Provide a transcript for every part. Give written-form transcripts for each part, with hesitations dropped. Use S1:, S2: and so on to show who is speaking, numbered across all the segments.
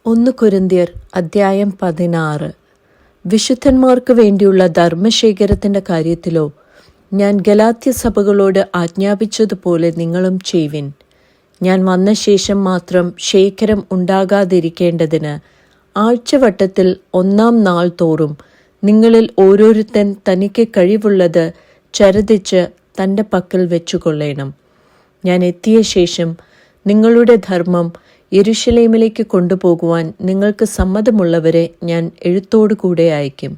S1: 1 കൊരിന്ത്യർ അധ്യായം 16. വിശുദ്ധന്മാർക്ക് വേണ്ടിയുള്ള ധർമ്മശേഖരത്തിൻ്റെ കാര്യത്തിലോ ഞാൻ ഗലാത്യ സഭകളോട് ആജ്ഞാപിച്ചതുപോലെ നിങ്ങളും ചെയ്യുവിൻ. ഞാൻ വന്ന ശേഷം മാത്രം ശേഖരം ഉണ്ടാകാതിരിക്കേണ്ടതിന് ആഴ്ചവട്ടത്തിൽ 1-ാം നാൾ തോറും നിങ്ങളിൽ ഓരോരുത്തൻ തനിക്ക് കഴിവുള്ളത് ചരതിച്ച് തൻ്റെ പക്കൽ വെച്ചുകൊള്ളേണം. ഞാൻ എത്തിയ ശേഷം നിങ്ങളുടെ ധർമ്മം യെരുശലേമിലേക്ക് കൊണ്ടുപോകുവാൻ നിങ്ങൾക്ക് സമ്മതമുള്ളവരെ ഞാൻ എഴുത്തോടുകൂടെ അയക്കും.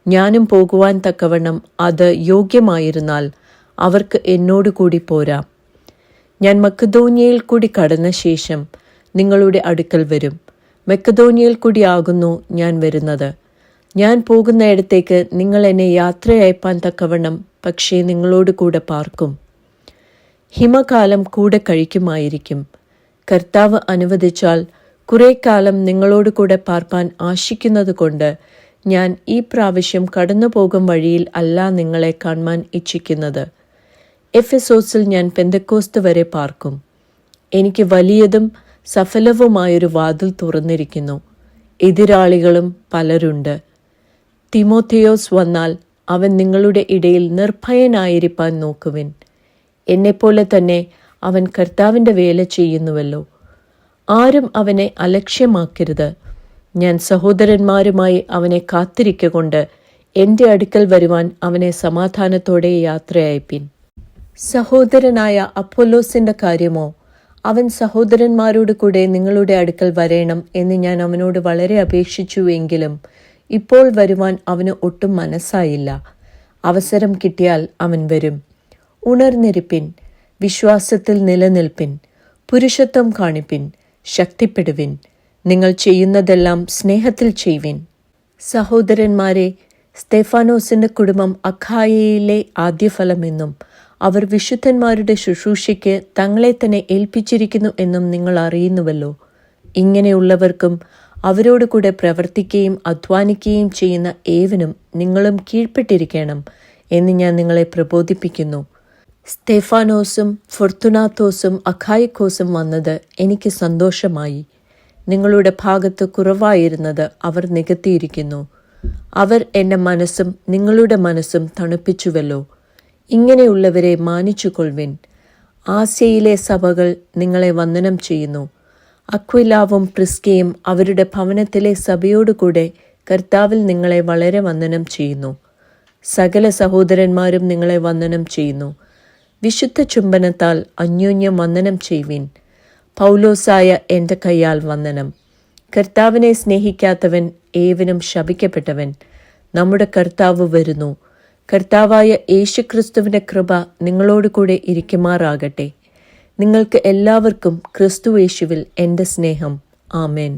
S1: ഞാനും പോകുവാൻ തക്കവണ്ണം അത് യോഗ്യമായിരുന്നാൽ അവർക്ക് എന്നോടുകൂടി പോരാം. ഞാൻ മക്കെദോന്യയിൽ കൂടി കടന്ന ശേഷം നിങ്ങളുടെ അടുക്കൽ വരും. മക്കെദോന്യയിൽ കൂടി ആകുന്നു ഞാൻ വരുന്നത്. ഞാൻ പോകുന്നയിടത്തേക്ക് നിങ്ങൾ എന്നെ യാത്രയയപ്പാൻ തക്കവണ്ണം പക്ഷേ നിങ്ങളോട് കൂടെ പാർക്കും. ഹിമകാലം കൂടെ കഴിക്കുമായിരിക്കും. കർത്താവ് അനുവദിച്ചാൽ കുറേ കാലം നിങ്ങളോട് കൂടെ പാർപ്പാൻ ആശിക്കുന്നത് കൊണ്ട് ഞാൻ ഈ പ്രാവശ്യം കടന്നു പോകും വഴിയിൽ അല്ല നിങ്ങളെ കാണുവാൻ ഇച്ഛിക്കുന്നത്. എഫെസോസിൽ ഞാൻ പെന്തക്കോസ്ത് വരെ പാർക്കും. എനിക്ക് വലിയതും സഫലവുമായൊരു വാതിൽ തുറന്നിരിക്കുന്നു. എതിരാളികളും പലരുണ്ട്. തിമോഥെയോസ് വന്നാൽ അവൻ നിങ്ങളുടെ ഇടയിൽ നിർഭയനായിരിക്കാൻ നോക്കുവിൻ. എന്നെപ്പോലെ തന്നെ അവൻ കർത്താവിൻ്റെ വേല ചെയ്യുന്നുവല്ലോ. ആരും അവനെ അലക്ഷ്യമാക്കരുത്. ഞാൻ സഹോദരന്മാരുമായി അവനെ കാത്തിരിക്കൊണ്ട് എൻ്റെ അടുക്കൽ വരുവാൻ അവനെ സമാധാനത്തോടെ യാത്രയയപ്പിൻ. സഹോദരനായ അപ്പൊല്ലോസിൻ്റെ കാര്യമോ, അവൻ സഹോദരന്മാരോട് കൂടെ നിങ്ങളുടെ അടുക്കൽ വരേണം എന്ന് ഞാൻ അവനോട് വളരെ അപേക്ഷിച്ചുവെങ്കിലും ഇപ്പോൾ വരുവാൻ അവന് ഒട്ടും മനസ്സായില്ല. അവസരം കിട്ടിയാൽ അവൻ വരും. ഉണർന്നിരിപ്പിൻ, വിശ്വാസത്തിൽ നിലനിൽപ്പിൻ, പുരുഷത്വം കാണിപ്പിൻ, ശക്തിപ്പെടുവിൻ. നിങ്ങൾ ചെയ്യുന്നതെല്ലാം സ്നേഹത്തിൽ ചെയ്യുവിൻ. സഹോദരന്മാരെ, സ്തെഫാനോസിൻ്റെ കുടുംബം അഖായയിലെ ആദ്യഫലമെന്നും അവർ വിശുദ്ധന്മാരുടെ ശുശ്രൂഷയ്ക്ക് തങ്ങളെ തന്നെ ഏൽപ്പിച്ചിരിക്കുന്നു എന്നും നിങ്ങൾ അറിയുന്നുവല്ലോ. ഇങ്ങനെയുള്ളവർക്കും അവരോട് കൂടെ പ്രവർത്തിക്കുകയും അധ്വാനിക്കുകയും ചെയ്യുന്ന ഏവനും നിങ്ങളും കീഴ്പ്പെട്ടിരിക്കണം എന്ന് ഞാൻ നിങ്ങളെ പ്രബോധിപ്പിക്കുന്നു. സ്തെഫാനോസും ഫൊർത്തുനാത്തോസും അഖായിക്കോസും വന്നത് എനിക്ക് സന്തോഷമായി. നിങ്ങളുടെ ഭാഗത്ത് കുറവായിരുന്നത് അവർ നികത്തിയിരിക്കുന്നു. അവർ എൻ്റെ മനസ്സും നിങ്ങളുടെ മനസ്സും തണുപ്പിച്ചുവല്ലോ. ഇങ്ങനെയുള്ളവരെ മാനിച്ചുകൊള്ളുവിൻ. ആസ്യയിലെ സഭകൾ നിങ്ങളെ വന്ദനം ചെയ്യുന്നു. അക്വിലാവും പ്രിസ്കയും അവരുടെ ഭവനത്തിലെ സഭയോടുകൂടെ കർത്താവിൽ നിങ്ങളെ വളരെ വന്ദനം ചെയ്യുന്നു. സകല സഹോദരന്മാരും നിങ്ങളെ വന്ദനം ചെയ്യുന്നു. വിശുദ്ധ ചുംബനത്താൽ അന്യോന്യം വന്ദനം ചെയ്യുവിൻ. പൗലോസായ എൻ്റെ കയ്യാൽ വന്ദനം. കർത്താവിനെ സ്നേഹിക്കാത്തവൻ ഏവനും ശപിക്കപ്പെട്ടവൻ. നമ്മുടെ കർത്താവ് വരുന്നു. കർത്താവായ യേശുക്രിസ്തുവിൻ്റെ കൃപ നിങ്ങളോട് കൂടെ ഇരിക്കുമാറാകട്ടെ. നിങ്ങൾക്ക് എല്ലാവർക്കും ക്രിസ്തു യേശുവിൽ എൻ്റെ സ്നേഹം. ആമേൻ.